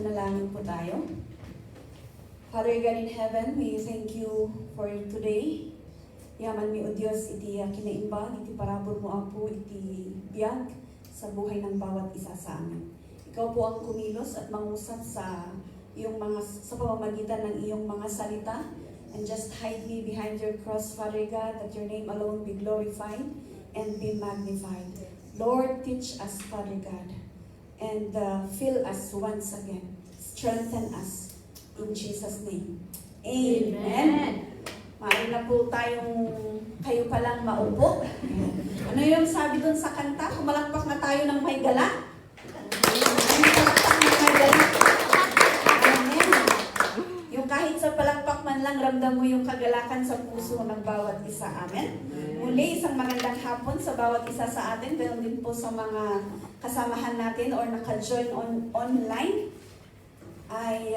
Manalangin po tayo. Father God in heaven, we thank you for today. Yaman mi o Diyos, iti kinaimbag, iti parabor mo apo, iti biyag sa buhay ng bawat isa sa amin. Ikaw po ang kumilos at mangusap sa sa pamamagitan ng iyong mga salita. And just hide me behind your cross, Father God, that your name alone be glorified and be magnified. Lord, teach us, Father God, and fill us once again. Strengthen us in Jesus' name. Amen. Maaari na po tayong kayo palang maupo. Ano yung sabi dun sa kanta? Kumalakpak na tayo ng may gala. Palakpak ng may gala. Amen. Yung kahit sa palakpak man lang, ramdam mo yung kagalakan sa puso ng bawat isa. Amen. Muli, isang magandang hapon sa bawat isa sa atin. Pero din po sa mga kasamahan natin or naka-join online. Ay,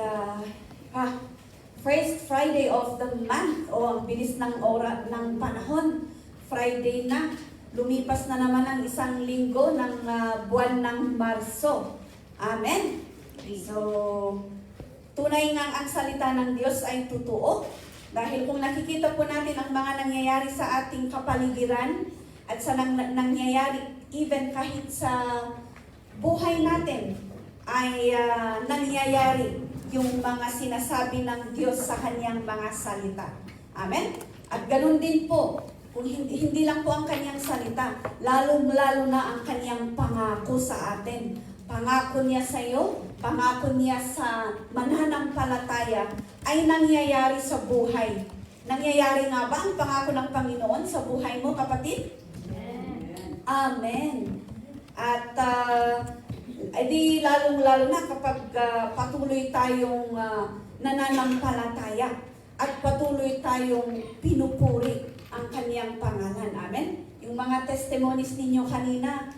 first Friday of the month, ang bilis ng ng panahon. Friday na, lumipas na naman ang isang linggo ng buwan ng Marso. Amen. So, tunay nga ang salita ng Diyos ay totoo. Dahil kung nakikita po natin ang mga nangyayari sa ating kapaligiran at sa nangyayari even kahit sa buhay natin ay nangyayari yung mga sinasabi ng Diyos sa kanyang mga salita. Amen? At ganun din po, kung hindi lang po ang kanyang salita, lalong-lalo na ang kanyang pangako sa atin. Pangako niya sa iyo, pangako niya sa mananampalataya ay nangyayari sa buhay. Nangyayari nga ba ang pangako ng Panginoon sa buhay mo, kapatid? Amen. Amen. At di lalong-lalo na kapag patuloy tayong nananampalataya at patuloy tayong pinupuri ang kaniyang pangalan. Amen? Yung mga testimonies ninyo kanina,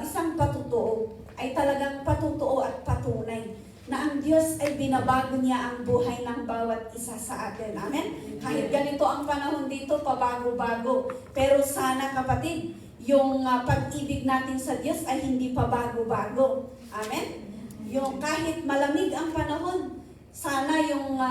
isang patutuo, ay talagang patutuo at patunay na ang Diyos ay binabago niya ang buhay ng bawat isa sa atin. Amen? Kahit ganito ang panahon dito, pabago-bago. Pero sana, kapatid, yung pag-ibig natin sa Diyos ay hindi pa bago-bago. Amen? Yung kahit malamig ang panahon, sana yung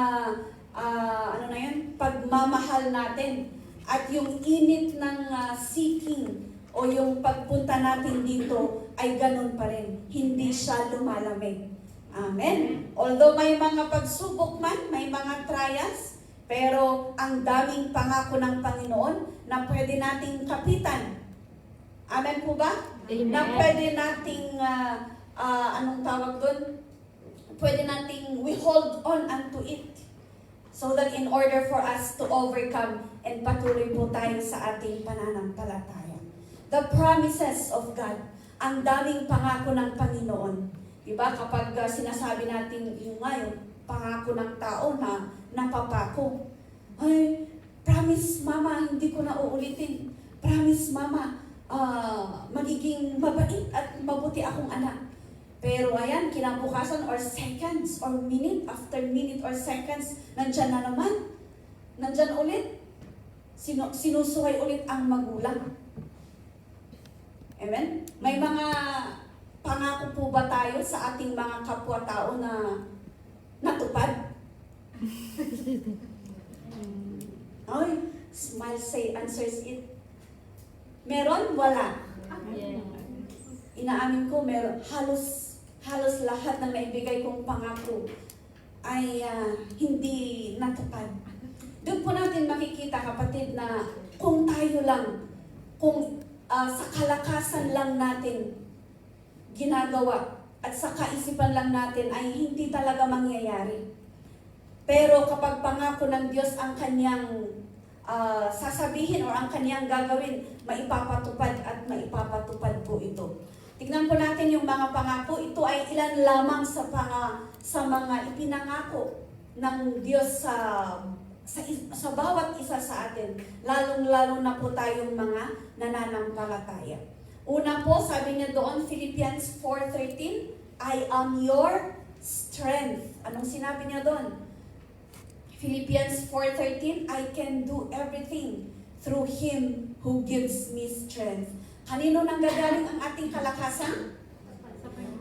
pagmamahal natin at yung init ng seeking o yung pagpunta natin dito ay ganun pa rin. Hindi siya lumalamig. Amen? Although may mga pagsubok man, may mga trials, pero ang daming pangako ng Panginoon na pwede nating kapitan. Amen po ba? Amen. Na pwede nating, anong tawag doon? Pwede nating we hold on unto it. So that in order for us to overcome and patuloy po tayo sa ating pananampalataya. The promises of God, ang daming pangako ng Panginoon. Diba? Kapag sinasabi natin yung pangako ng tao na napapako. Ay, promise mama, hindi ko na uulitin. Promise mama, magiging mabait at mabuti akong anak. Pero ayan, kinabukasan or seconds or minute after minute or seconds, nandyan na naman. Nandyan ulit. Sinusuway ulit ang magulang. Amen? May mga pangako po ba tayo sa ating mga kapwa-tao na natupad? Ay, smile say answers it. Meron? Wala. Inaamin ko, meron. Halos lahat ng naibigay kong pangako ay hindi natupad. Doon po natin makikita, kapatid, na kung tayo lang, kung sa kalakasan lang natin ginagawa at sa kaisipan lang natin ay hindi talaga mangyayari. Pero kapag pangako ng Diyos ang kanyang sasabihin o ang kanyang gagawin, maipapatupad at maipapatupad po ito. Tignan po natin yung mga pangako. Ito ay ilan lamang sa mga ipinangako ng Diyos sa bawat isa sa atin. Lalong-lalo na po tayong mga nananampalataya. Una po, sabi niya doon, Philippians 4:13, I am your strength. Anong sinabi niya doon? Philippians 4:13, I can do everything through Him who gives me strength. Kanino nanggagaling ang ating kalakasan?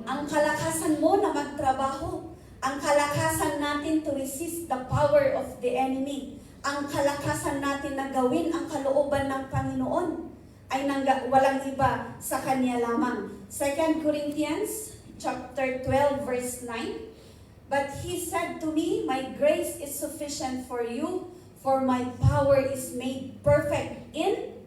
Ang kalakasan mo na magtrabaho, Ang kalakasan natin to resist the power of the enemy. Ang kalakasan natin na gawin ang kalooban ng Panginoon ay walang iba sa Kanya lamang. 2 Corinthians chapter 12 verse 9. But He said to me, my grace is sufficient for you, for my power is made perfect in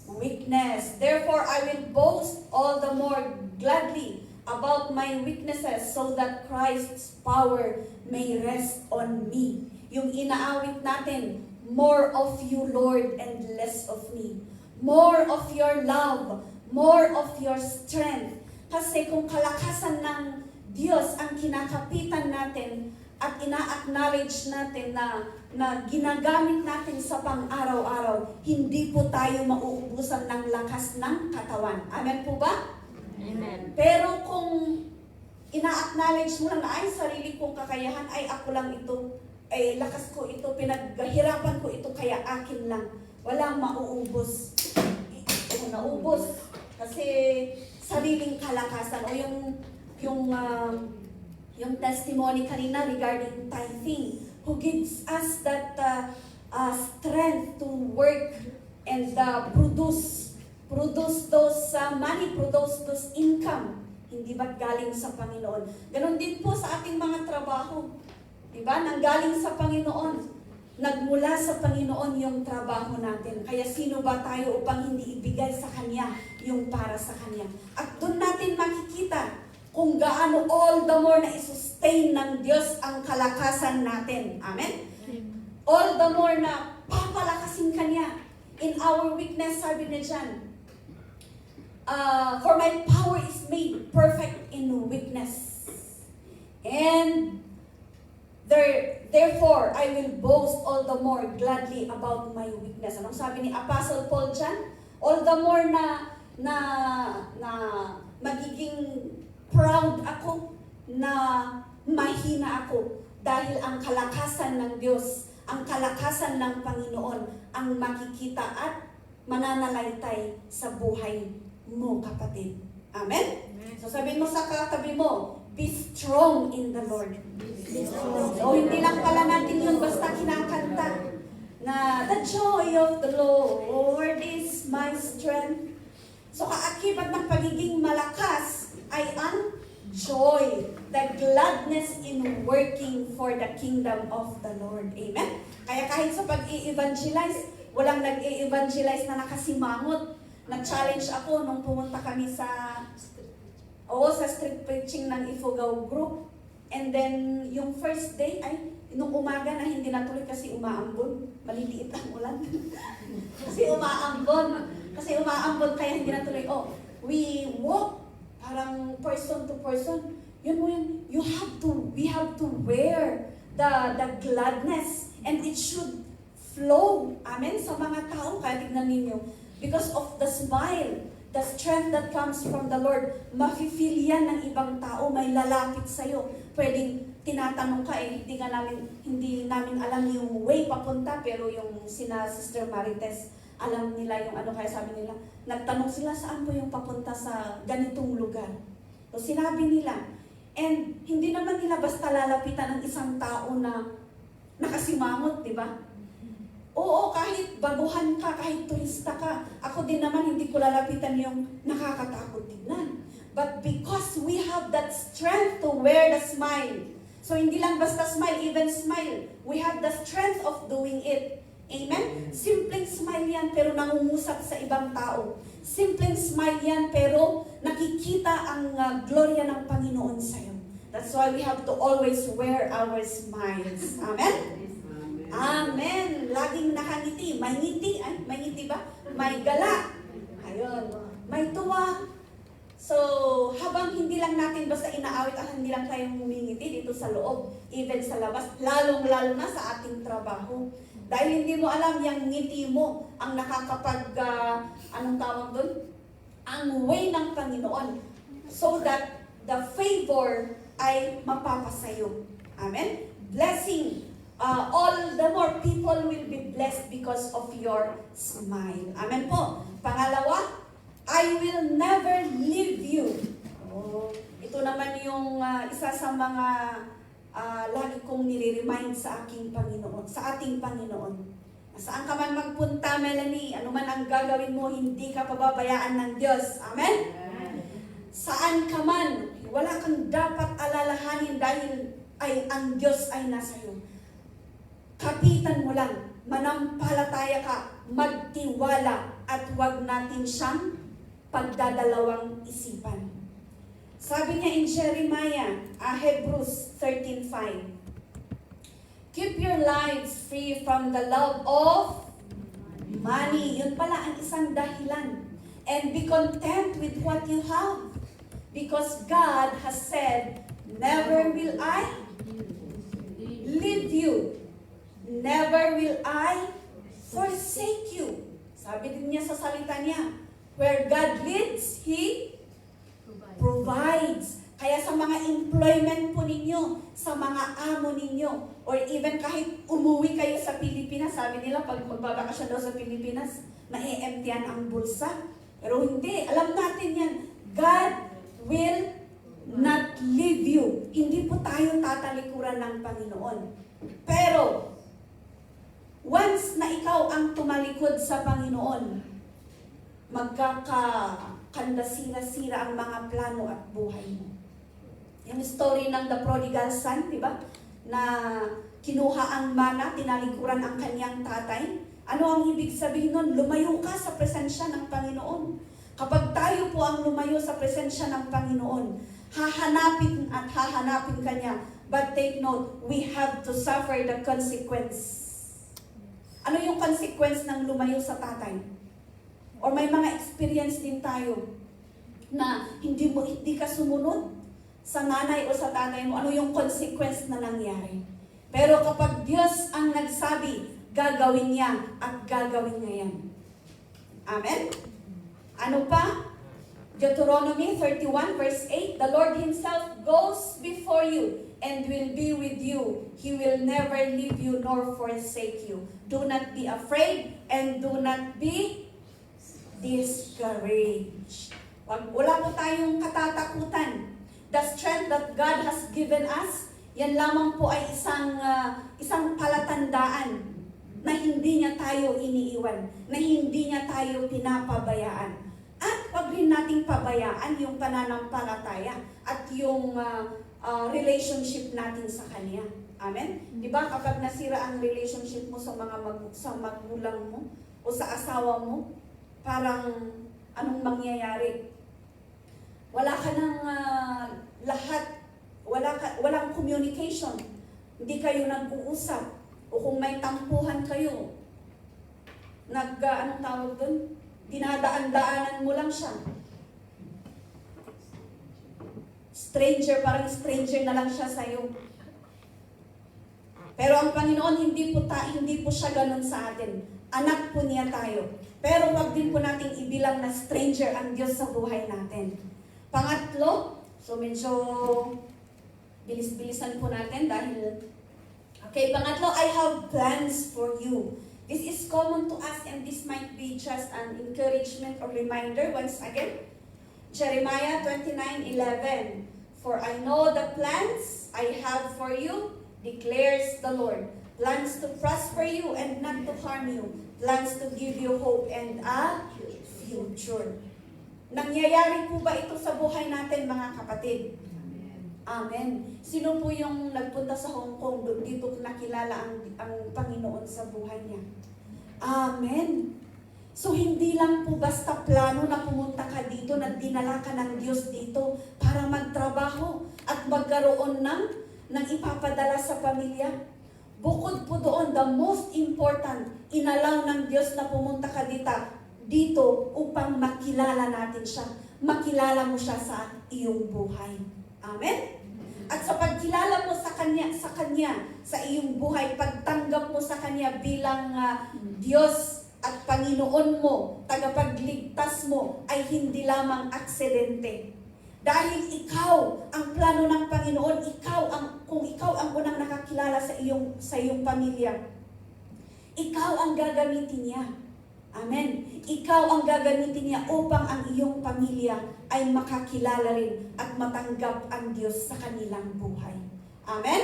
weakness. Therefore, I will boast all the more gladly about my weaknesses so that Christ's power may rest on me. Yung inaawit natin, more of you, Lord, and less of me. More of your love, more of your strength. Kasi kung kalakasan ng Diyos ang kinakapitan natin at ina-acknowledge natin na ginagamit natin sa pang-araw-araw, hindi po tayo mauubusan ng lakas ng katawan. Amen po ba? Amen. Pero kung ina-acknowledge mo lang na ay sarili kong kakayahan, ay ako lang ito, ay lakas ko ito, pinaghirapan ko ito, kaya akin lang. Walang mauubos. Naubos. Kasi sariling kalakasan o yung testimony kanina regarding tithing, who gives us that strength to work and produce those money, produce those income. Hindi ba't galing sa Panginoon? Ganon din po sa ating mga trabaho. Diba? Nanggaling sa Panginoon. Nagmula sa Panginoon yung trabaho natin. Kaya sino ba tayo upang hindi ibigay sa Kanya yung para sa Kanya? At doon natin makikita kung gaano all the more na isustain ng Diyos ang kalakasan natin. Amen? All the more na papalakasin Kanya. In our weakness, sabi niya dyan, for my power is made perfect in weakness. And therefore, I will boast all the more gladly about my weakness. Anong sabi ni Apostle Paul dyan? All the more na magiging proud ako na mahina ako dahil ang kalakasan ng Diyos, ang kalakasan ng Panginoon ang makikita at mananalaytay sa buhay mo, kapatid. Amen? So sabihin mo sa katabi mo, be strong in the Lord. So hindi lang pala natin yun basta kinakanta na the joy of the Lord is my strength. So kaakibat ng pagiging malakas ay ang joy, the gladness in working for the kingdom of the Lord. Amen? Kaya kahit sa pag-i-evangelize, walang nag-i-evangelize na nakasimangot. Nag-challenge ako nung pumunta kami sa street preaching ng Ifugao group. And then, yung first day, ay, nung umaga na hindi natuloy kasi umaambon. Maliliit ang ulan. kasi umaambon, kaya hindi natuloy. Oh, we walk parang person to person. Yun mo yun. We have to wear the gladness. And it should flow. Amen? Sa mga tao, kaya tignan ninyo. Because of the smile, the strength that comes from the Lord, mafe-feel yan ng ibang tao, may lalapit sa'yo. Pwedeng tinatanong ka hindi namin alam yung way papunta, pero yung sina Sister Marites, alam nila yung kaya sabi nila, nagtanong sila saan po yung papunta sa ganitong lugar. So sinabi nila, and hindi naman nila basta lalapitan ng isang tao na nakasimangot, di ba? Oo, kahit baguhan ka, kahit turista ka, ako din naman hindi ko lalapitan yung nakakatakot tignan. But because we have that strength to wear the smile, so hindi lang basta smile, even smile, we have the strength of doing it. Amen? Simpleng smile yan, pero nangungusap sa ibang tao. Simpleng smile yan, pero nakikita ang gloria ng Panginoon sa'yo. That's why we have to always wear our smiles. Amen? Amen. Laging nakangiti. May ngiti ba? May gala. Ayun. May tuwa. So, habang hindi lang natin basta inaawit at hindi lang tayo humingiti dito sa loob, even sa labas, lalong-lalo na sa ating trabaho. Dahil hindi mo alam, yung ngiti mo ang nakakapag, anong tawag doon? Ang way ng Panginoon. So that the favor ay mapapasayo. Amen? Blessing. All the more people will be blessed because of your smile. Amen po. Pangalawa, I will never leave you. Oh, ito naman yung isa sa mga lagi kong nire-remind sa ating Panginoon. Saan ka man magpunta, Melanie, ano man ang gagawin mo, hindi ka pababayaan ng Diyos. Amen? Saan ka man, wala kang dapat alalahanin dahil ang Diyos ay nasa iyo. Kapitan mo lang, manampalataya ka, magtiwala, at huwag natin siyang pagdadalawang isipan. Sabi niya in Jeremiah, Hebrews 13:5, keep your lives free from the love of money. Yun pala ang isang dahilan. And be content with what you have. Because God has said, never will I leave you. Never will I forsake you. Sabi din niya sa salita niya, where God leads, He provides. Kaya sa mga employment po ninyo, sa mga amo ninyo, or even kahit umuwi kayo sa Pilipinas, sabi nila pag magbabakasyon daw sa Pilipinas, na-emptyan ang bulsa. Pero hindi, alam natin yan, God will not leave you. Hindi po tayo tatalikuran ng Panginoon. Pero, once na ikaw ang tumalikod sa Panginoon, magkakandasira-sira ang mga plano at buhay mo. Yung story ng the prodigal son, di ba? Na kinuha ang mana, tinalikuran ang kanyang tatay. Ano ang ibig sabihin nun? Lumayo ka sa presensya ng Panginoon. Kapag tayo po ang lumayo sa presensya ng Panginoon, hahanapin at hahanapin ka niya. But take note, we have to suffer the consequence. Ano yung consequence ng lumayo sa tatay? Or may mga experience din tayo na hindi ka sumunod sa nanay o sa tatay mo. Ano yung consequence na nangyari? Pero kapag Diyos ang nagsabi, gagawin niya at gagawin niya yan. Amen? Ano pa? Deuteronomy 31 verse 8, the Lord Himself goes before you and will be with you. He will never leave you nor forsake you. Do not be afraid and do not be discouraged. Wala po tayong katatakutan. The strength that God has given us, yan lamang po ay isang palatandaan na hindi niya tayo iniiwan, na hindi niya tayo pinapabayaan. At wag rin nating pabayaan yung pananampalataya at yung relationship natin sa Kanya. Amen? Di ba kapag nasira ang relationship mo sa sa magulang mo o sa asawa mo, parang anong mangyayari? Wala ka ng walang communication. Hindi kayo nag-uusap. O kung may tampuhan kayo, anong tawag doon? Dinadaan-daanan mo lang siya. Stranger, parang stranger na lang siya sa'yo. Pero ang Panginoon, hindi po siya ganun sa atin. Anak po niya tayo. Pero wag din po nating ibilang na stranger ang Diyos sa buhay natin. Pangatlo, so medyo bilis-bilisan po natin dahil pangatlo, I have plans for you. This is common to us and this might be just an encouragement or reminder once again. Jeremiah 29:11, for I know the plans I have for you, declares the Lord. Plans to prosper you and not to harm you. Plans to give you hope and a future. Nangyayari po ba ito sa buhay natin, mga kapatid? Amen. Sino po yung nagpunta sa Hong Kong, dito nakilala ang Panginoon sa buhay niya? Amen. So hindi lang po basta plano na pumunta ka dito, na dinala ka ng Diyos dito para magtrabaho at magkaroon ng ipapadala sa pamilya. Bukod po doon, the most important, inalaw ng Diyos na pumunta ka dito upang makilala natin siya. Makilala mo siya sa iyong buhay. Amen? At sa pagkilala mo sa Kanya, sa iyong buhay, pagtanggap mo sa Kanya bilang Diyos at Panginoon mo, tagapagligtas mo, ay hindi lamang aksidente. Dahil ikaw ang plano ng Panginoon, kung ikaw ang unang nakakilala sa iyong pamilya, ikaw ang gagamitin niya. Amen. Ikaw ang gagamitin niya upang ang iyong pamilya ay makakilala rin at matanggap ang Diyos sa kanilang buhay. Amen?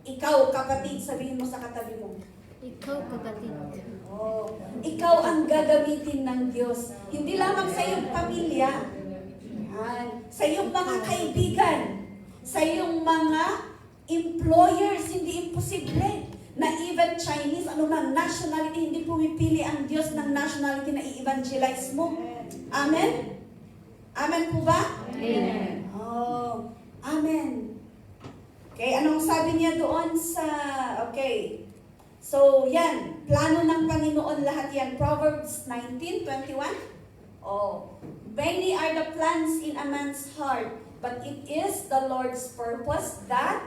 Ikaw, kapatid, sabihin mo sa katabi mo. Ikaw, kapatid. Oh, ikaw ang gagamitin ng Diyos. Hindi lamang sa iyong pamilya, yan, sa iyong mga kaibigan, sa iyong mga employers, hindi imposible na even Chinese, anumang nationality, hindi pumipili ang Diyos ng nationality na i-evangelize mo. Amen? Amen po ba? Amen. Oh, amen. Okay, anong sabi niya doon sa, okay. So, yan, plano ng Panginoon lahat yan. Proverbs 19:21. Oh, many are the plans in a man's heart, but it is the Lord's purpose that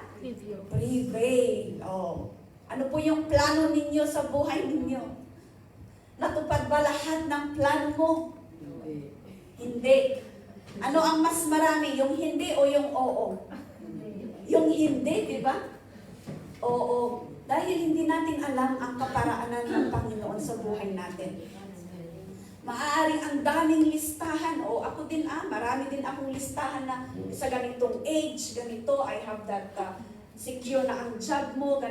prevail. Oh, ano po yung plano ninyo sa buhay ninyo? Natupad ba lahat ng plano mo? Hindi. Ano ang mas marami? Yung hindi o yung oo? Yung hindi, di ba? Oo. Dahil hindi natin alam ang kaparaanan ng Panginoon sa buhay natin. Maaaring ang daming listahan. O ako din marami din akong listahan na sa ganitong age, ganito, I have that secure na ang job mo,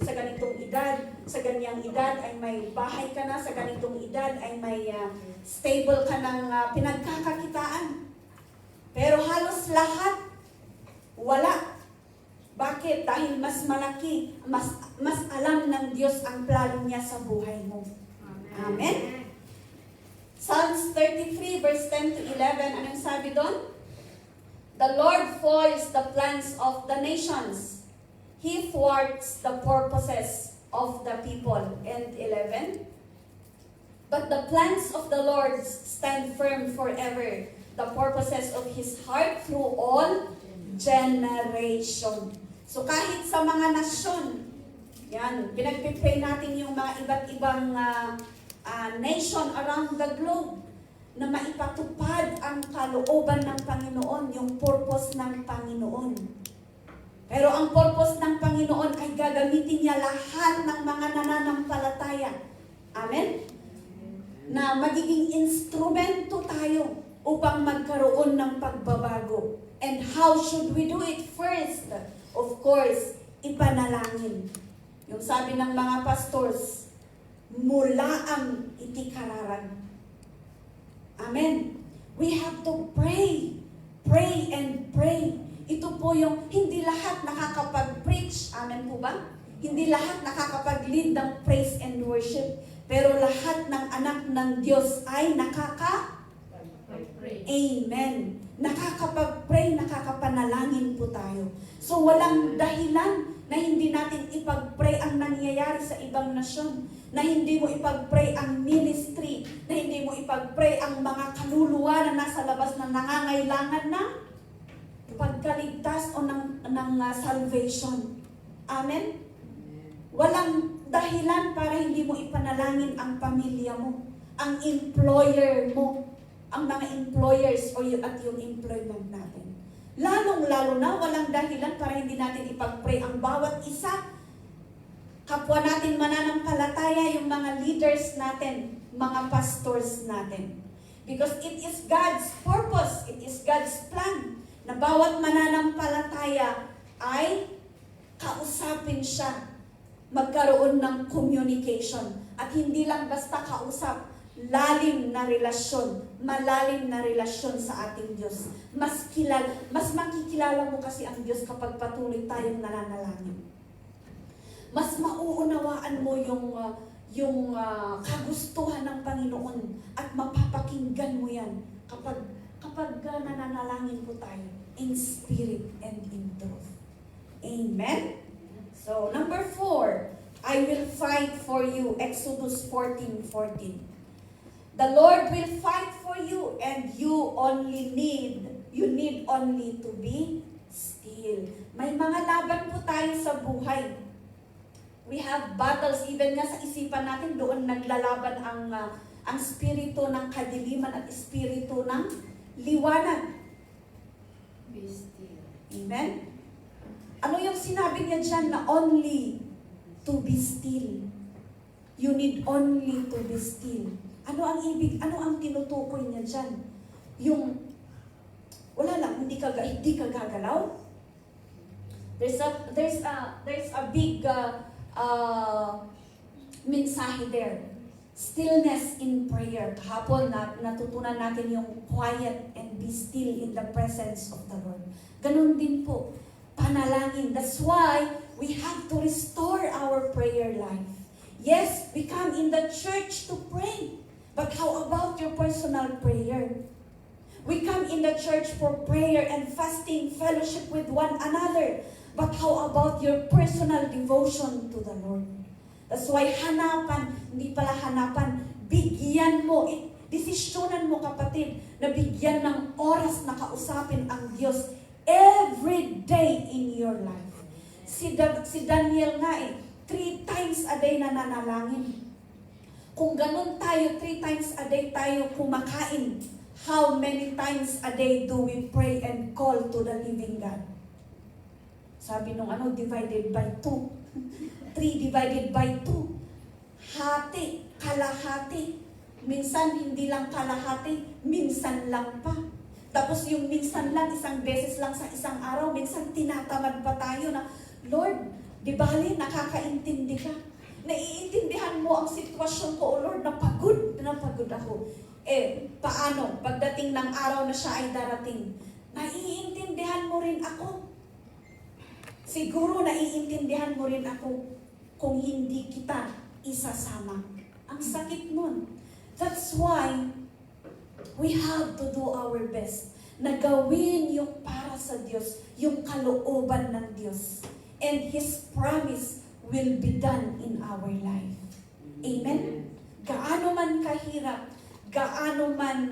sa ganitong edad, sa ganyang edad ay may bahay ka na, sa ganitong edad ay may stable ka ng pinagkakakitaan. Pero halos lahat, wala. Bakit? Dahil mas malaki, mas alam ng Diyos ang plano niya sa buhay mo. Amen? Psalms 33 verse 10 to 11, anong sabi doon? The Lord foils the plans of the nations. He thwarts the purposes of the people. And 11, but the plans of the Lord stand firm forever, the purposes of His heart through all generation. So kahit sa mga nasyon, yan, pinagpipray natin yung mga iba't ibang nation around the globe na maipatupad ang kalooban ng Panginoon, yung purpose ng Panginoon. Pero ang purpose ng Panginoon ay gagamitin niya lahat ng mga nananampalataya. Amen? Na magiging instrumento tayo upang magkaroon ng pagbabago. And how should we do it? First, of course, ipanalangin. Yung sabi ng mga pastors, mula ang itikararan. Amen. We have to pray. Pray and pray. Ito po yung hindi lahat nakakapag-preach. Amen po ba? Hindi lahat nakakapag-lead ng praise and worship. Pero lahat ng anak ng Diyos ay Amen. Nakakapag-pray, nakakapanalangin po tayo. So walang dahilan na hindi natin ipag-pray ang nangyayari sa ibang nasyon, na hindi mo ipag-pray ang ministry, na hindi mo ipag-pray ang mga kaluluwa na nasa labas na nangangailangan ng pagkaligtas o ng salvation. Amen? Walang dahilan para hindi mo ipanalangin ang pamilya mo, ang employer mo, ang mga employers o at yung employment natin. Lalong-lalo na, walang dahilan para hindi natin ipag-pray ang bawat isa. Kapwa natin mananampalataya, yung mga leaders natin, mga pastors natin. Because it is God's purpose, it is God's plan, na bawat mananampalataya ay kausapin siya, magkaroon ng communication. At hindi lang basta kausap, lalim na relasyon, malalim na relasyon sa ating Diyos. Mas makikilala mo kasi ang Diyos kapag patuloy tayong nananalangin. Mas mauunawaan mo yung kagustuhan ng Panginoon at mapapakinggan mo yan kapag nananalangin po tayo in spirit and in truth. Amen? So, number 4, I will fight for you. Exodus 14:14. The Lord will fight for you and you need only to be still. May mga laban po tayo sa buhay. We have battles, even nga sa isipan natin, doon naglalaban ang spirito ng kadiliman at spirito ng liwanag. Be still. Amen? Ano yung sinabi niya dyan na only to be still? You need only to be still. Ano ang tinutukoy niya dyan? Yung, wala lang, hindi ka gagalaw? There's a big mensahe there. Stillness in prayer. Kahapon natutunan natin yung quiet and be still in the presence of the Lord. Ganun din po, panalangin. That's why we have to restore our prayer life. Yes, we come in the church to pray. But how about your personal prayer? We come in the church for prayer and fasting, fellowship with one another. But how about your personal devotion to the Lord? That's why hanapan, hindi pala hanapan, bigyan mo, desisyonan mo kapatid, na bigyan ng oras na kausapin ang Diyos every day in your life. Si Daniel nga 3 times a day na nanalangin. Kung ganun tayo, 3 times a day tayo kumakain, how many times a day do we pray and call to the living God? Sabi nung divided by 2. 3 divided by 2. Hati, kalahati. Minsan hindi lang kalahati, minsan lang pa. Tapos yung minsan lang, isang beses lang sa isang araw, minsan tinatamad pa tayo na, Lord, di bali, nakakaintindi ka. Naiintindihan mo ang sitwasyon ko, O Lord, napagod ako. Paano? Pagdating ng araw na siya ay darating, naiintindihan mo rin ako. Siguro naiintindihan mo rin ako kung hindi kita isasama. Ang sakit nun. That's why we have to do our best na gawin yung para sa Diyos, yung kalooban ng Diyos. And His promise will be done in our life. Amen? Gaano man kahirap, gaano man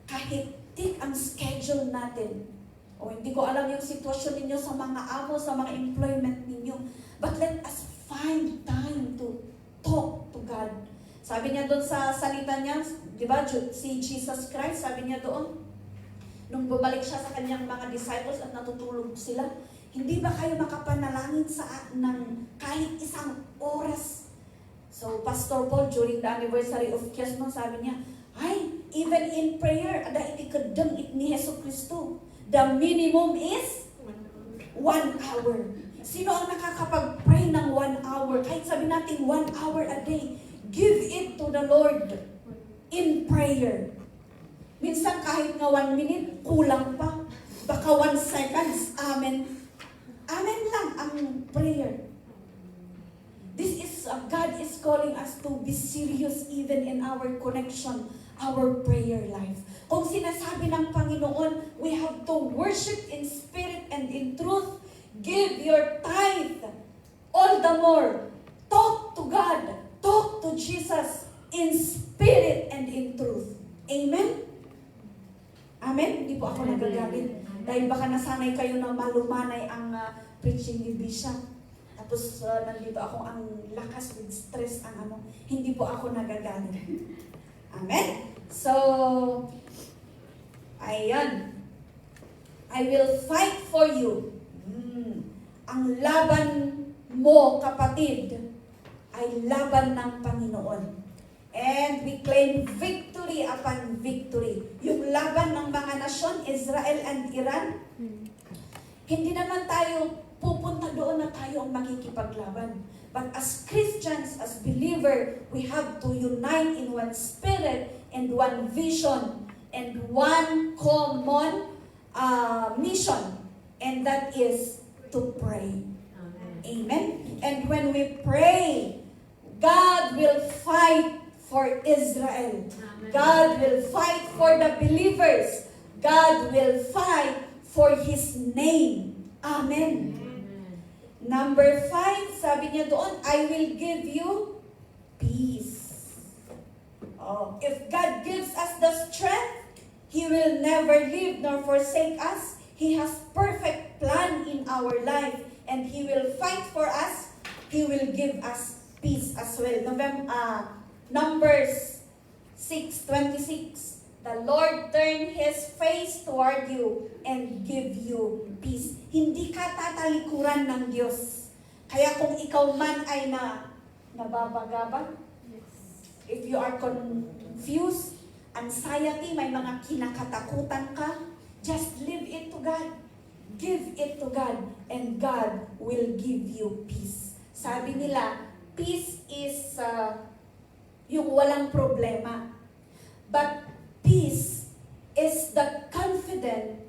kahigpit ang schedule natin, o hindi ko alam yung sitwasyon ninyo sa mga amo, sa mga employment ninyo, but let us find time to talk to God. Sabi niya doon sa salita niya, di ba, si Jesus Christ, sabi niya doon, nung bumalik siya sa kanyang mga disciples at natutulog sila, hindi ba kayo makapanalangin ng kahit isang oras? So, Pastor Paul, during the anniversary of Kiasman, sabi niya, even in prayer, ada itikadang ni Jesu Cristo, the minimum is 1 hour. Sino ang nakakapag-pray ng 1 hour? Kahit sabi natin 1 hour a day, give it to the Lord in prayer. Minsan kahit nga 1 minute, kulang pa. Baka 1 seconds, amen. Amen lang ang prayer. This is, God is calling us to be serious even in our connection, our prayer life. Kung sinasabi ng Panginoon, we have to worship in spirit and in truth. Give your tithe. All the more, talk to God. Talk to Jesus in spirit and in truth. Amen? Amen? Hindi po ako nagagalit. Dahil baka nasanay kayo na malumanay ang preaching ni Bishop. Tapos nandito ako ang lakas with stress ang Hindi po ako nagagalit. Amen? So, ayan. I will fight for you. Ang laban mo, kapatid, ay laban ng Panginoon. And we claim victory upon victory. Yung laban ng mga nasyon, Israel and Iran, hindi naman tayo pupunta doon na tayo ang makikipaglaban. But as Christians, as believer, we have to unite in one spirit and one vision and one common mission. And that is to pray. Amen? And when we pray, God will fight for Israel. God will fight for the believers. God will fight for His name. Amen. Number 5, sabi niya doon, I will give you peace. If God gives us the strength, He will never leave nor forsake us. He has perfect plan in our life, and He will fight for us. He will give us peace as well. Numbers 6:26. The Lord turn His face toward you and give you peace. Hindi ka tatalikuran ng Diyos. Kaya kung ikaw man ay nababagabag, if you are confused, anxiety, may mga kinakatakutan ka, just leave it to God. Give Give it to God and God will give you peace. Sabi nila, peace is yung walang problema. But peace is the confidence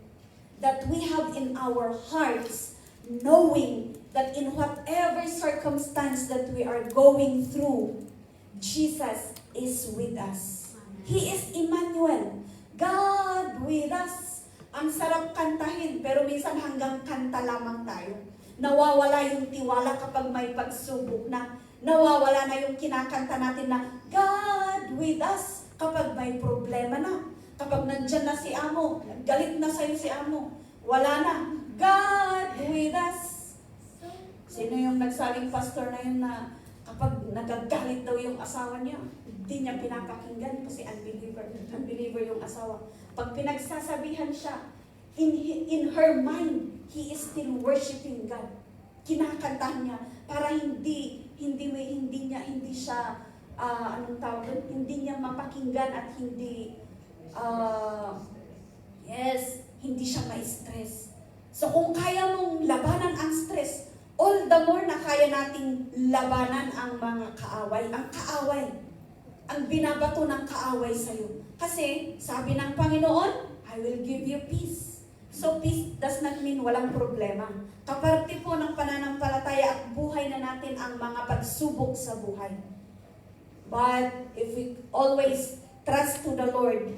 that we have in our hearts, knowing that in whatever circumstance that we are going through, Jesus is with us. He is Emmanuel, God with us. Ang sarap kantahin, pero minsan hanggang kanta lamang tayo. Nawawala yung tiwala kapag may pagsubok na. Nawawala na yung kinakanta natin na God with us kapag may problema na. Kapag nandyan na si Amo, galit na sa'yo si Amo, wala na. God with us. Sino yung nagsabing pastor na yun na kapag nagagalit daw yung asawa niya, hindi niya pinapakinggan kasi unbeliever yung asawa. Pag pinagsasabihan siya, in her mind, he is still worshiping God. Kinakantahan niya para hindi siya hindi niya mapakinggan at hindi hindi siya ma-stress. So kung kaya mong labanan ang stress, all the more na kaya nating labanan ang mga kaaway. Ang kaaway, ang binabato ng kaaway sa'yo. Kasi sabi ng Panginoon, I will give you peace. So peace does not mean walang problema. Kaparte po ng pananampalataya at buhay na natin ang mga pagsubok sa buhay. But if we always trust to the Lord,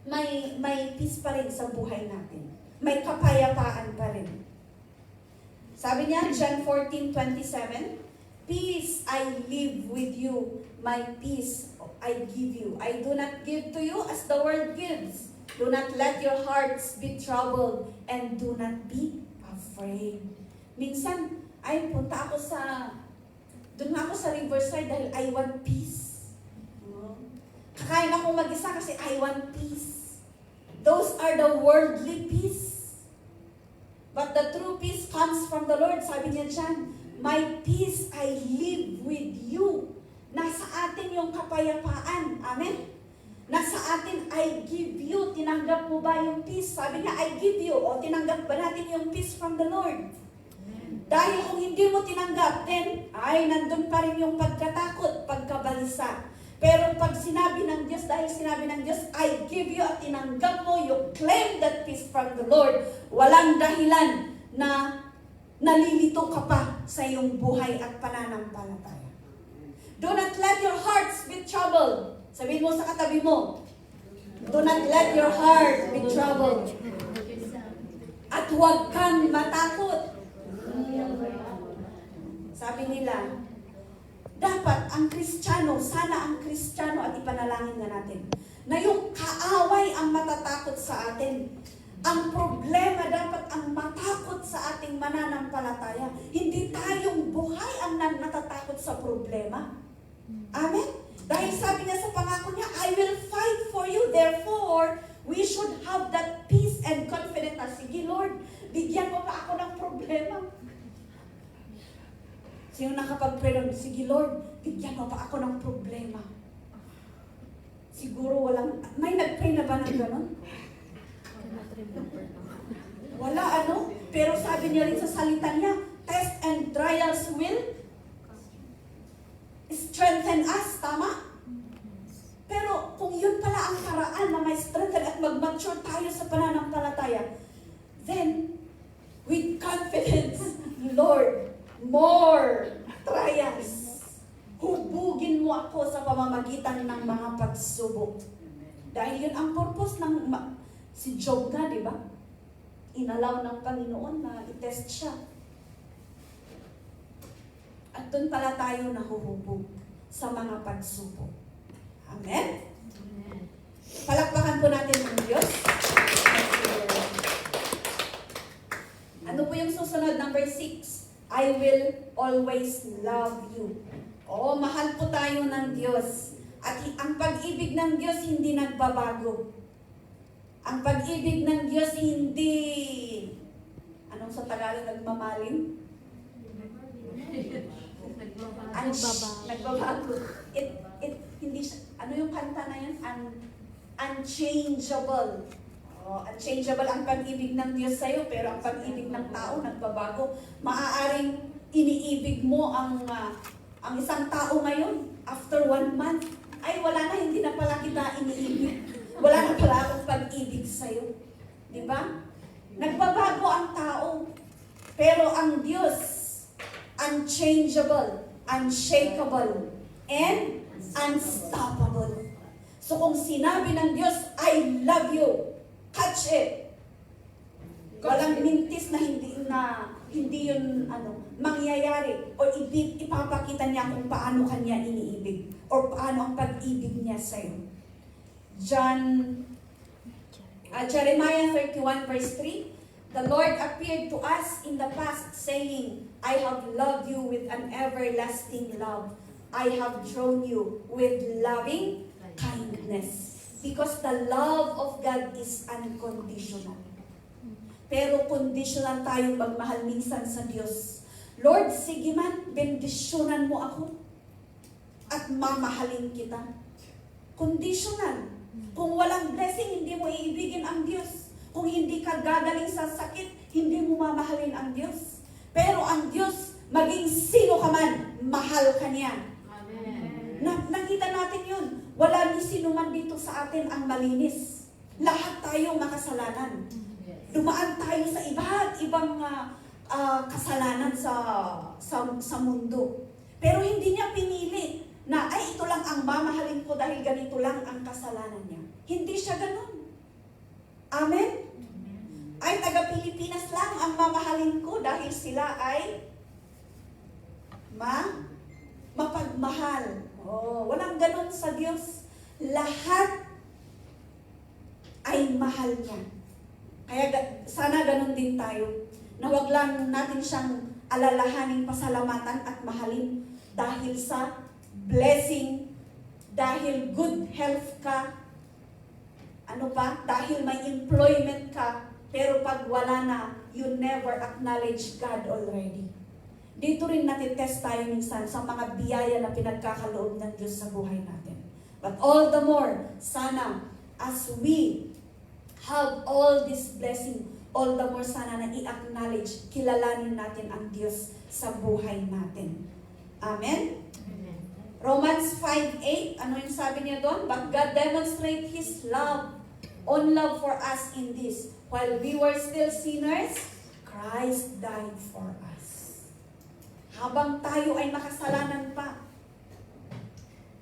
may peace pa rin sa buhay natin. May kapayapaan pa rin. Sabi niya, John 14:27, peace I live with you, my peace I give you. I do not give to you as the world gives. Do not let your hearts be troubled and do not be afraid. Minsan, doon ako sa Riverside dahil I want peace. Kakain ako mag-isa kasi I want peace. Those are the worldly peace. But the true peace comes from the Lord. Sabi niya dyan, my peace I live with you. Nasa atin yung kapayapaan. Amen? Nasa atin, I give you. Tinanggap mo ba yung peace? Sabi niya, I give you. O tinanggap ba natin yung peace from the Lord? Dahil kung hindi mo tinanggap, then, nandun pa rin yung pagkatakot, pagkabalisa. Pero pag sinabi ng Diyos, dahil sinabi ng Diyos, I give you at tinanggap mo, you claim that peace from the Lord. Walang dahilan na nalilito ka pa sa iyong buhay at pananampalataya. Do not let your hearts be troubled. Sabihin mo sa katabi mo, do not let your heart be troubled. At huwag kang matakot. Sabi nila, dapat ang Kristiyano, sana ang Kristiyano at ipanalangin na natin, na yung kaaway ang matatakot sa atin. Ang problema dapat ang matakot sa ating mananampalataya. Hindi tayong buhay ang natatakot sa problema. Amen? Dahil sabi niya sa pangako niya, I will fight for you. Therefore, we should have that peace and confidence na, sige Lord, bigyan mo pa ako ng problema. Sino nakapag-pray nun? Sige Lord, bigyan mo pa ako ng problema. Siguro may nag-pray na ba ng gano'n? Wala pero sabi niya rin sa salita niya, test and trials will strengthen us, tama? Pero kung yun pala ang paraan na may strengthen at mag-mature tayo sa pananampalataya, then, with confidence, Lord, more trials. Hubugin mo ako sa pamamagitan ng mga pagsubok. Dahil yun ang purpose ng si Job nga, di ba? Inalaw ng Panginoon na i-test siya. At doon pala tayo nahuhubog sa mga pagsubok. Amen? Palakpakan po natin ang Diyos. Ano po yung susunod? Number 6. I will always love you. Oo, mahal po tayo ng Diyos. At ang pag-ibig ng Diyos hindi nagbabago. Ang pag-ibig ng Diyos hindi, anong sa Tagalog, nagmamalim? Nagbabago. Hindi siya, ano yung kanta na yun? Unchangeable. Unchangeable ang pag-ibig ng Diyos sa'yo, pero ang pag-ibig ng tao nagbabago. Maaaring iniibig mo ang isang tao ngayon, after 1 month, ay wala na, hindi na pala kita iniibig. Wala na pala akong pag-ibig sa'yo. Di ba? Nagbabago ang tao. Pero ang Diyos, unchangeable, unshakable, and unstoppable. So kung sinabi ng Diyos, I love you, catch it. Walang mintis na hindi yun mangyayari o ipapakita niya kung paano kanya iniibig or paano ang pag-ibig niya sa'yo. Jeremiah 31 verse 3, the Lord appeared to us in the past saying, I have loved you with an everlasting love. I have drawn you with loving kindness. Because the love of God is unconditional. Pero conditional tayong magmahal minsan sa Diyos. Lord, sige man, bendisyonan mo ako at mamahalin kita. Conditional. Kung walang blessing, hindi mo iibigin ang Diyos. Kung hindi ka gagaling sa sakit, hindi mo mamahalin ang Diyos. Pero ang Diyos, maging sino ka man, mahal ka niya. Amen. Nakita natin yun. Wala ni sino man dito sa atin ang malinis. Lahat tayo makasalanan. Dumaan tayo sa iba't ibang kasalanan sa mundo. Pero hindi niya pinili na, ay, ito lang ang mamahalin ko dahil ganito lang ang kasalanan niya. Hindi siya ganun. Amen? Ay, taga-Pilipinas lang ang mamahalin ko dahil sila ay mapagmahal. Walang ganun sa Diyos. Lahat ay mahal niya. Kaya sana ganun din tayo. Na wag lang natin siyang alalahaning pasalamatan at mahalin dahil sa blessing, dahil good health ka, dahil may employment ka, pero pag wala na, you never acknowledge God already. Dito rin natitest tayo minsan sa mga biyaya na pinagkakaloob ng Diyos sa buhay natin. But all the more, sana, as we have all this blessing, all the more sana na i-acknowledge, kilalanin natin ang Diyos sa buhay natin. Amen? Amen. Romans 5:8, ano yung sabi niya doon? But God demonstrates His love for us in this. While we were still sinners, Christ died for us. Habang tayo ay makasalanan pa.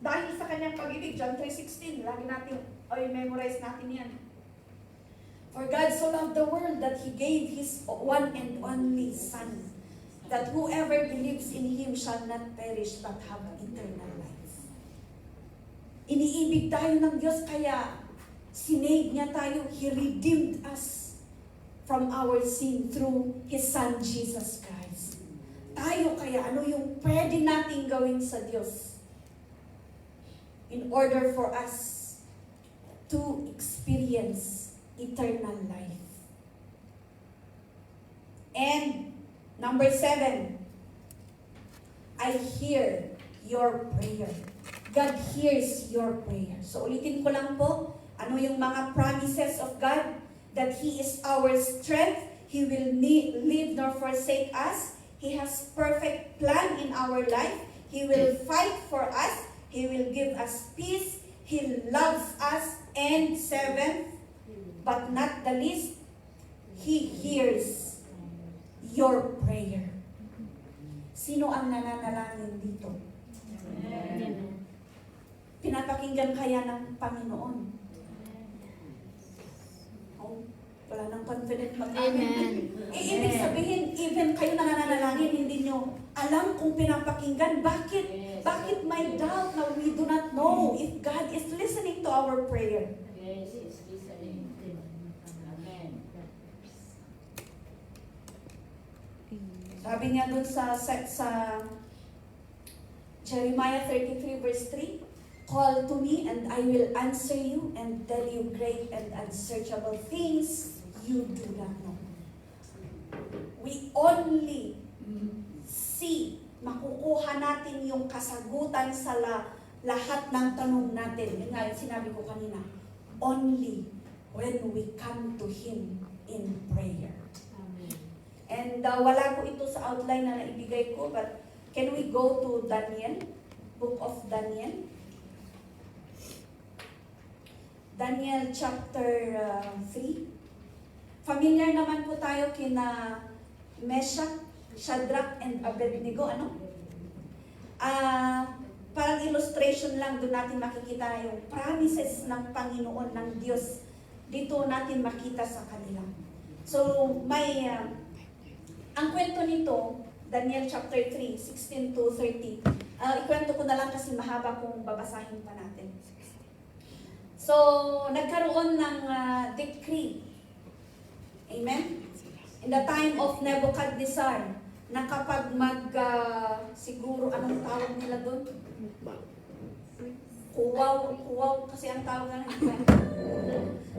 Dahil sa kanyang pag-ibig, John 3:16, lagi natin, memorize natin yan. For God so loved the world that He gave His one and only Son, that whoever believes in Him shall not perish but have eternal life. Iniibig tayo ng Diyos, kaya sinave niya tayo. He redeemed us from our sin through His Son, Jesus Christ. Tayo kaya, ano yung pwede nating gawin sa Diyos in order for us to experience eternal life? And number 7, I hear your prayer. God hears your prayer. So ulitin ko lang po, ano yung mga promises of God? That He is our strength. He will leave nor forsake us. He has perfect plan in our life. He will fight for us. He will give us peace. He loves us. And 7, but not the least, He hears your prayer. Sino ang nananalangin dito? Amen. Pinapakinggan kaya ng Panginoon? Oh, wala nang confident mag-amen. Amen. Ibig sabihin, even kayo na nananalangin, hindi nyo alam kung pinapakinggan. Bakit? Bakit may doubt na we do not know if God is listening to our prayer? Yes, it's listening. Amen. Sabi niya dun sa Jeremiah 33 verse 3, call to me and I will answer you and tell you great and unsearchable things you do not know. We only see, makukuha natin yung kasagutan sa lahat ng tanong natin. Yun nga yung sinabi ko kanina. Only when we come to Him in prayer. Amen. And wala ko ito sa outline na naibigay ko, but can we go to Daniel? Book of Daniel. Daniel chapter 3. Familiar naman po tayo kina Meshach, Shadrach, and Abednego. Ano? Parang illustration lang, doon natin makikita na yung promises ng Panginoon, ng Diyos. Dito natin makita sa kanila. So, may, ang kwento nito, Daniel chapter 3, 16 to 30. Ikwento ko na lang kasi mahaba kung babasahin pa natin. So, nagkaroon ng decree. Amen? In the time of Nebuchadnezzar, na kapag siguro, anong tawag nila doon? Kuwaw, kasi ang tawag na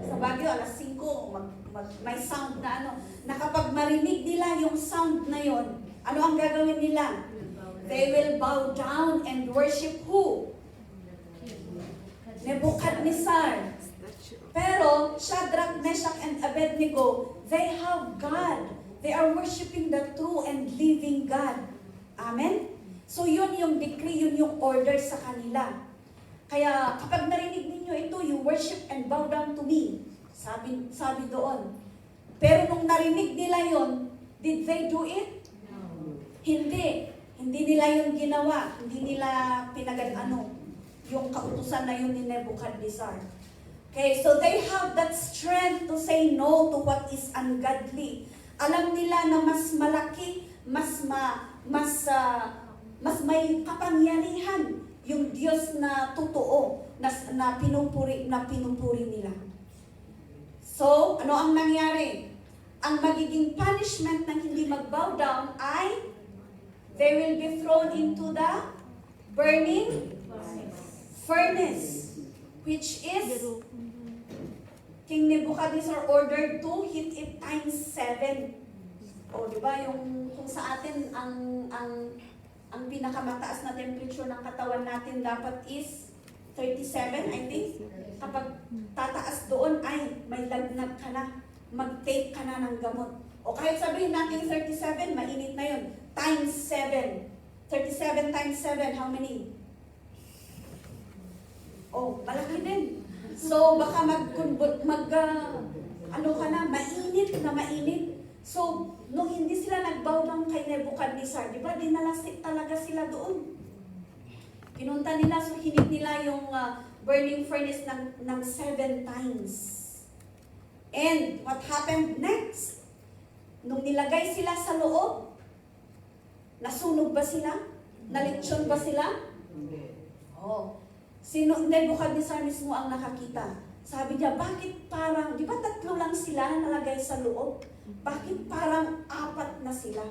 sa Baguio, alas 5, may sound na na kapag marinig nila yung sound na yon, ano ang gagawin nila? They will bow down and worship who? Nebuchadnezzar. Pero Shadrach, Meshach, and Abednego, they have God. They are worshiping the true and living God. Amen? So yun yung decree, yun yung order sa kanila. Kaya kapag narinig ninyo ito, you worship and bow down to me. Sabi doon. Pero nung narinig nila yon, did they do it? No. Hindi. Hindi nila yun ginawa. Hindi nila yung kautusan na yun ni Nebuchadnezzar. Okay, so they have that strength to say no to what is ungodly. Alam nila na mas malaki, mas may kapangyarihan yung Diyos na totoo, na pinupuri nila. So, ano ang nangyari? Ang magiging punishment ng hindi mag-bow down ay they will be thrown into the burning furnace, which is King Nebuchadnezzar ordered to hit it times 7. O, di ba, yung kung sa atin ang pinakamataas na temperature ng katawan natin dapat is 37, I think. Kapag tataas doon ay may lagnat ka na, mag-take ka na ng gamot. O kahit sabihin natin 37, mainit na yun. Times 7. 37 times 7, how many? Oh, malaki din. So, baka mainit na mainit. So, nung hindi sila nag-bow down kay Nebuchadnezzar, di ba, dinalasik talaga sila doon. Pinunta nila, so hinit nila yung burning furnace ng 7 times. And what happened next? Nung nilagay sila sa loob, nasunog ba sila? Nalitsyon ba sila? Oh. Nebuchadnezzar mismo ang nakakita. Sabi niya, bakit parang, di ba 3 lang sila na nalagay sa loob? Bakit parang 4 na sila?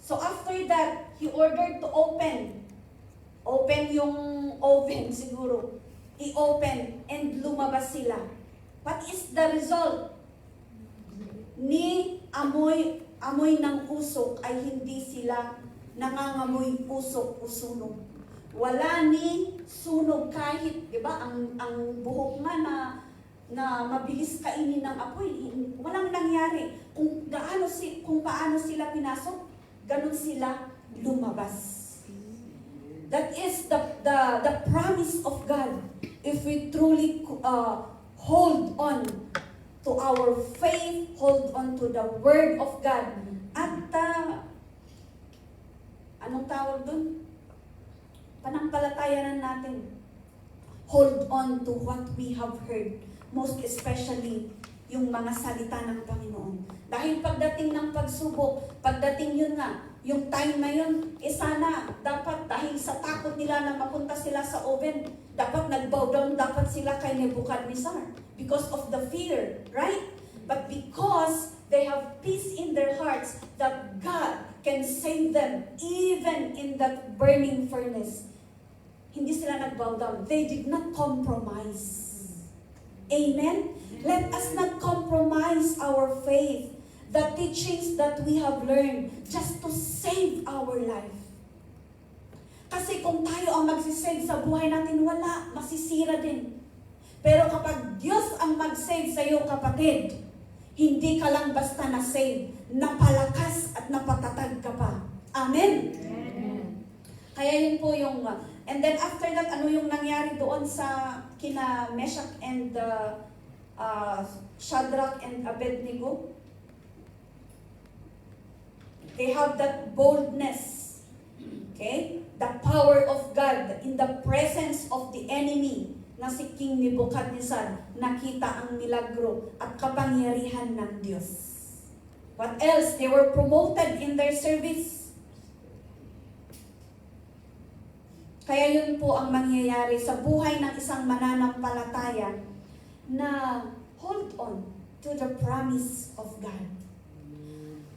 So after that, he ordered to open yung oven siguro. I-open and lumabas sila. What is the result? Ni amoy ng usok ay hindi sila nangangamoy usok o sunog. Wala ni sunog kahit, di ba, ang buhok nga na mabilis kainin ng apoy, walang nangyari. Kung paano sila pinasok, ganun sila lumabas. That is the promise of God. If we truly hold on to our faith, hold on to the Word of God, at anong tawag dun? Panampalatayanan natin. Hold on to what we have heard. Most especially, yung mga salita ng Panginoon. Dahil pagdating ng pagsubok, pagdating yun nga, yung time na yun, sana, dapat dahil sa takot nila na mapunta sila sa oven, dapat nag-bow down, dapat sila kay Nebuchadnezzar. Because of the fear, right? But because they have peace in their hearts that God can save them even in that burning furnace, hindi sila nag-bow down. They did not compromise. Amen? Let us not compromise our faith, the teachings that we have learned just to save our life. Kasi kung tayo ang magsisave sa buhay natin, wala, masisira din. Pero kapag Diyos ang mag-save sa iyo, kapatid, hindi ka lang basta na-save, napalakas at napatatag ka pa. Amen? Kaya yun po yung, and then after that, ano yung nangyari doon sa kina Meshach and Shadrach and Abednego? They have that boldness, okay? The power of God in the presence of the enemy na si King Nebuchadnezzar, nakita ang milagro at kapangyarihan ng Diyos. What else? They were promoted in their service. Kaya yun po ang mangyayari sa buhay ng isang mananampalataya na hold on to the promise of God.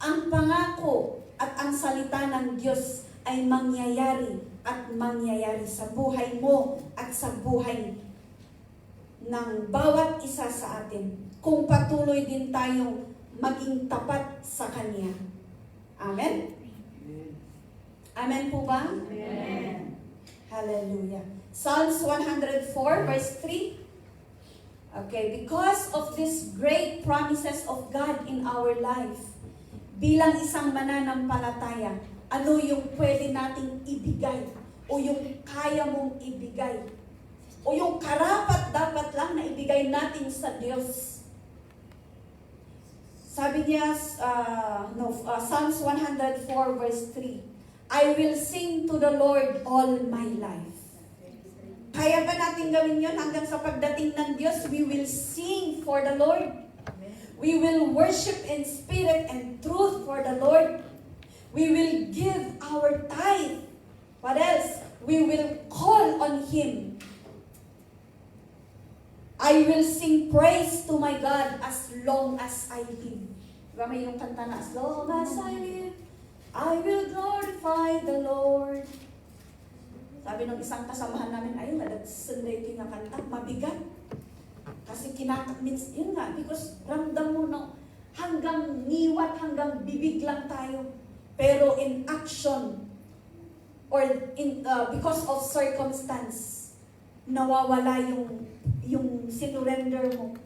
Ang pangako at ang salita ng Diyos ay mangyayari at mangyayari sa buhay mo at sa buhay ng bawat isa sa atin kung patuloy din tayong maging tapat sa Kanya. Amen? Amen po ba? Amen. Hallelujah. Psalms 104 verse 3. Okay, because of these great promises of God in our life, bilang isang mananampalataya, ano yung pwede nating ibigay o yung kaya mong ibigay o yung karapat dapat lang na ibigay natin sa Diyos. Sabi niya, Psalms 104 verse 3, I will sing to the Lord all my life. Kaya ba natin gawin yun hanggang sa pagdating ng Diyos? We will sing for the Lord. We will worship in spirit and truth for the Lord. We will give our tithe. What else? We will call on Him. I will sing praise to my God as long as I live. Diba may yung kanta na, as long as I live, I will glorify the Lord. Sabi ng isang kasamahan namin, ayun na, that's Sunday kinakanta, mabigat. Kasi yun nga, because ramdam mo na hanggang niwat, hanggang bibig lang tayo. Pero in action, or because of circumstance, nawawala yung sinurrender mo.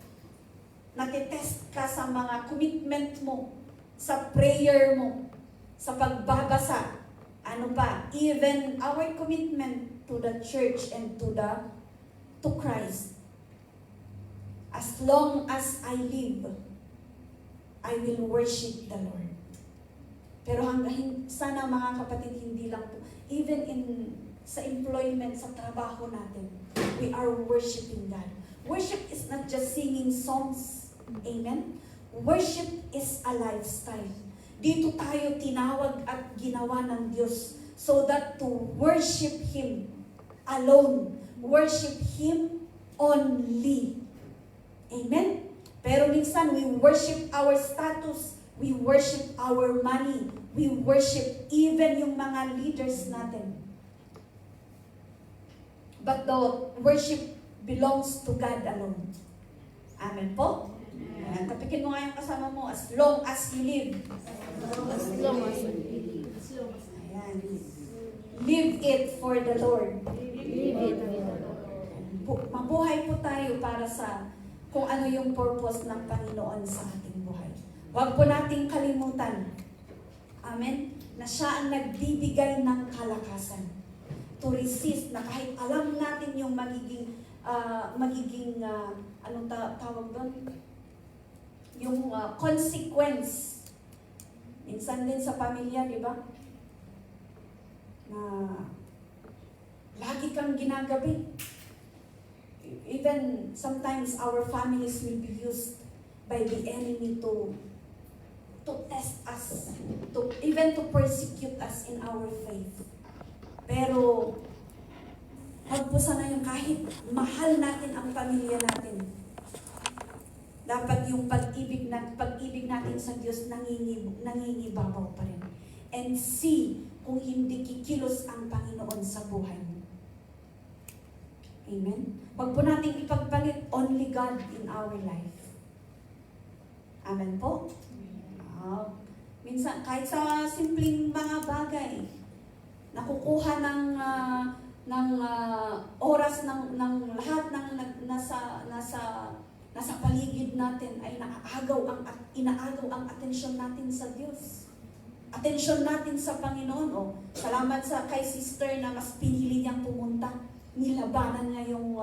Natitest ka sa mga commitment mo, sa prayer mo, sa pagbabasa. Ano pa? Even our commitment to the church and to Christ. As long as I live, I will worship the Lord. Pero sana mga kapatid, hindi lang po. Even sa employment, sa trabaho natin, we are worshiping God. Worship is not just singing songs. Amen? Worship is a lifestyle. Dito tayo tinawag at ginawa ng Diyos so that to worship Him alone. Worship Him only. Amen? Pero minsan, we worship our status. We worship our money. We worship even yung mga leaders natin. But the worship belongs to God alone. Amen po? Ayan. Tapikin mo nga yung kasama mo, as long as you live. As long as you live. Ayan. Live it for the Lord. Live it for the Lord. Mabuhay po tayo para sa kung ano yung purpose ng Panginoon sa ating buhay. Huwag po nating kalimutan, amen, na siya ang nagbibigay ng kalakasan to resist, na kahit alam natin yung magiging anong tawag doon? Yung consequence. Minsan din sa pamilya, di ba? Na lagi kang ginagabi. Even sometimes our families will be used by the enemy to test us, even to persecute us in our faith. Pero huwag po sana yung kahit mahal natin ang pamilya natin. Dapat yung pag-ibig natin sa Diyos nangingibabaw pa rin. And see kung hindi kikilos ang Panginoon sa buhay mo. Amen? Huwag po natin ipagpalit only God in our life. Amen po? Minsan, kahit sa simpleng mga bagay, nakukuha ng oras ng lahat ng nasa paligid natin ay inaagaw ang atensyon natin sa Diyos. Atensyon natin sa Panginoon. Salamat kay sister na mas pinili niyang pumunta. Nilabanan niya yung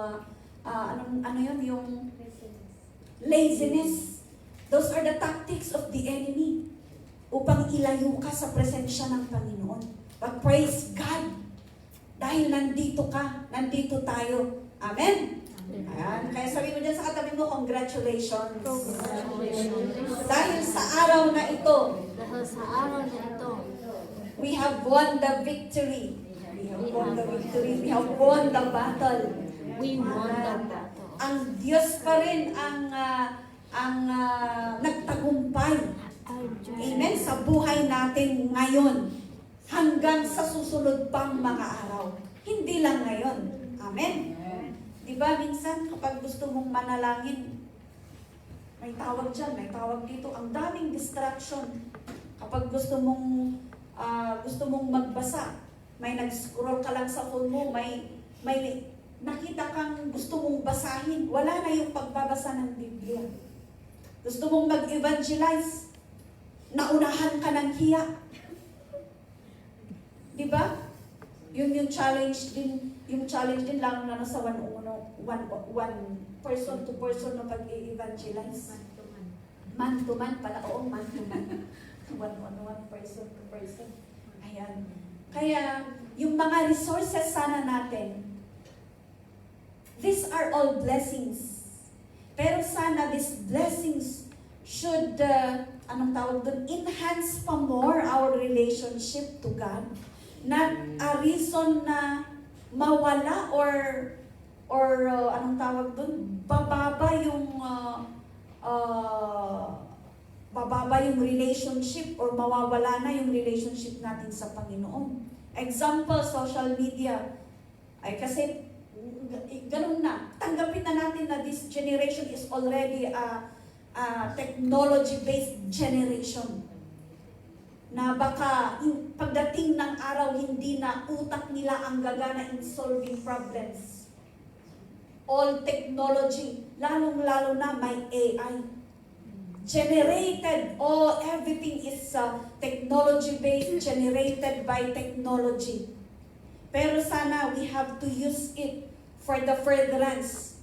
yung laziness. Those are the tactics of the enemy upang ilayo ka sa presensya ng Panginoon. But praise God, dahil nandito ka, nandito tayo. Amen? Ayan. Kaya sabi mo dyan sa katabi mo, congratulations. Dahil sa araw na ito, we have won the victory. We have won the victory. We have won the battle. We won the battle. Ang Diyos pa rin ang nagtagumpay. Amen? Sa buhay natin ngayon. Hanggang sa susunod pang mga araw. Hindi lang ngayon. Amen? Diba minsan kapag gusto mong manalangin, may tawag dyan, may tawag dito, ang daming distraction. Kapag gusto mong magbasa, may nag-scroll ka lang sa phone mo, may nakita kang gusto mong basahin, wala na yung pagbabasa ng Biblia. Gusto mong mag-evangelize, naunahan ka ng hiya. Diba? Yung challenge din lang na sa one person to person na pag-evangelize. Man to man pala, oo, man to man. One person to person. Ayan. Kaya, yung mga resources sana natin, these are all blessings. Pero sana these blessings should, enhance pa more our relationship to God. Not a reason na mawala or bababa yung relationship or mawawala na yung relationship natin sa Panginoon. Example, social media. Ay kasi ganun na. Tanggapin na natin na this generation is already a technology-based generation. Na baka pagdating ng araw, hindi na utak nila ang gagana in solving problems. All technology, lalong-lalo na may AI. Generated, everything is technology-based, generated by technology. Pero sana we have to use it for the furtherance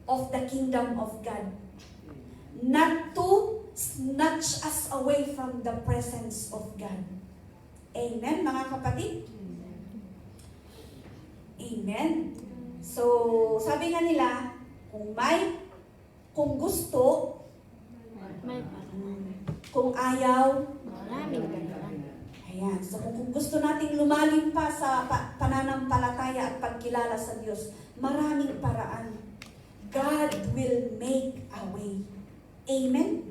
of the kingdom of God. Not to snatch us away from the presence of God. Amen, mga kapatid? Amen. So, sabi nga nila, kung gusto, kung ayaw, maraming dahilan. ayan. So, kung gusto nating lumalim pa sa pananampalataya at pagkilala sa Diyos, maraming paraan. God will make a way. Amen?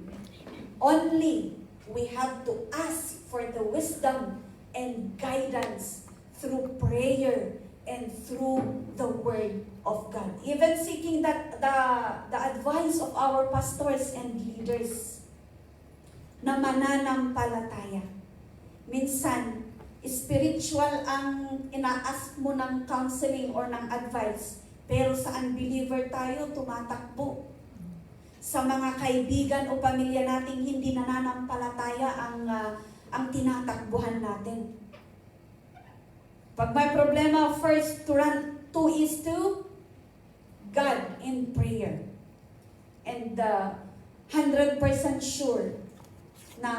Only we have to ask for the wisdom and guidance through prayer and through the Word of God. Even seeking the advice of our pastors and leaders na mananampalataya. Minsan, spiritual ang ina-ask mo ng counseling or ng advice, pero sa unbeliever tayo, tumatakbo. Sa mga kaibigan o pamilya nating hindi nananampalataya ang tinatakbuhan natin. Pag may problema, first to run to is to God in prayer. And 100% sure na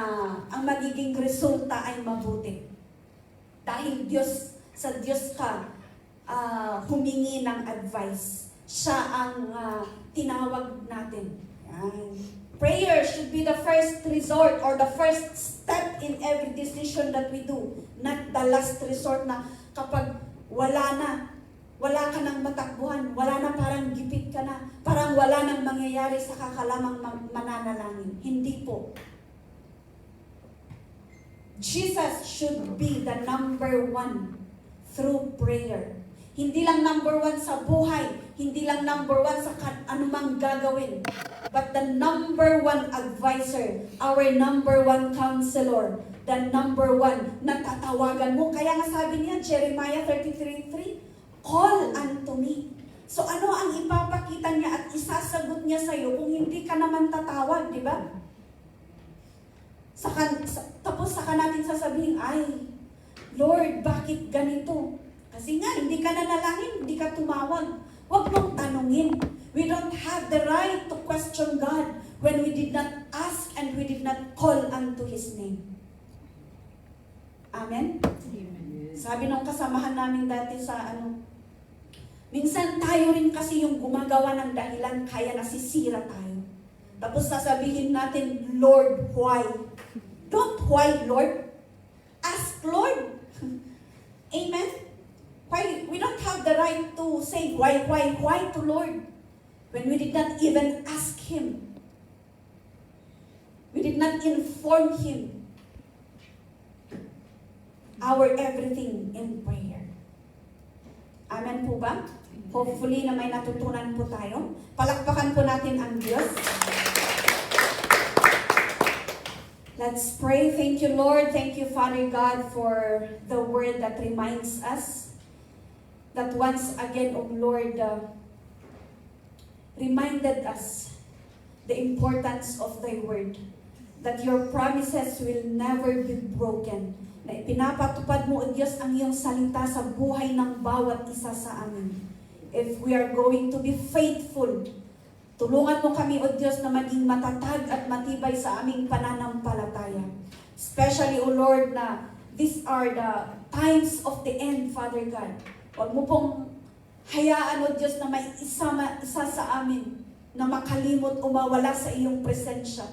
ang magiging resulta ay mabuti. Dahil sa Diyos ka humingi ng advice. Siya ang tinawag natin. Prayer should be the first resort or the first step in every decision that we do. Not the last resort na kapag wala ka nang matakbuhan, wala na, parang gipit ka na, parang wala nang mangyayari sa kakalamang mananalangin. Hindi po. Jesus should be the number one through prayer. Hindi lang number one sa buhay, hindi lang number one sa anumang gagawin, but the number one advisor, our number one counselor, the number one na tatawagan mo. Kaya nga sabi niya, Jeremiah 33:3, Call unto me. So ano ang ipapakita niya at isasagot niya sa'yo kung hindi ka naman tatawag, di ba? Tapos saka natin sasabihin, ay, Lord, bakit ganito? Kasi nga, hindi ka nanalangin, hindi ka tumawag. Huwag mong tanungin. We don't have the right to question God when we did not ask and we did not call unto His name. Amen? Sabi ng kasamahan namin dati sa minsan tayo rin kasi yung gumagawa ng dahilan kaya nasisira tayo. Tapos sasabihin natin, Lord, why? Don't why, Lord. Ask, Lord. Amen? Why? We don't have the right to say why to Lord when we did not even ask Him. We did not inform Him our everything in prayer. Amen po ba? Hopefully na may natutunan po tayo. Palakpakan po natin ang Diyos. Let's pray. Thank you, Lord. Thank you, Father God, for the word that reminds us that once again, oh Lord, reminded us the importance of Thy word, that Your promises will never be broken, na ipinapatupad mo, O Diyos, ang iyong salita sa buhay ng bawat isa sa amin. If we are going to be faithful, tulungan mo kami, O Diyos, na maging matatag at matibay sa aming pananampalataya. Especially, O Lord, na these are the times of the end, Father God. Huwag mo pong hayaan, O Diyos, na may isa sa amin na makalimot o mawala sa iyong presensya.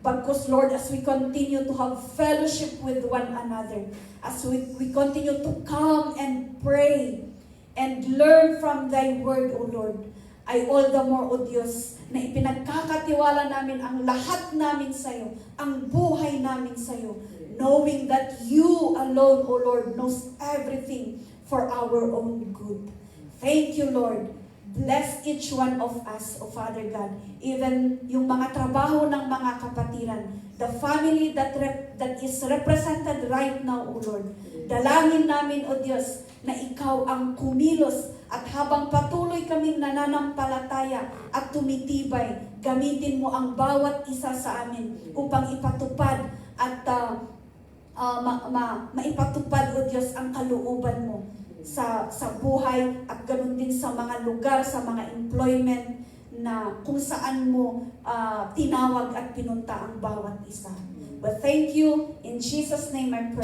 Bagkus, Lord, as we continue to have fellowship with one another, as we continue to come and pray and learn from Thy word, O Lord, ay all the more, O Diyos, na ipinagkakatiwala namin ang lahat namin sa iyo, ang buhay namin sa iyo, knowing that You alone, O Lord, knows everything for our own good. Thank You, Lord. Bless each one of us, O Father God, even yung mga trabaho ng mga kapatiran, the family that is represented right now, O Lord. Dalangin namin, O Diyos, na Ikaw ang kumilos at habang patuloy kaming nananampalataya at tumitibay, gamitin mo ang bawat isa sa amin upang ipatupad at maipatupad, O Diyos, ang kalooban mo sa buhay at ganoon din sa mga lugar, sa mga employment na kung saan mo tinawag at pinunta ang bawat isa. But thank You. In Jesus' name I pray.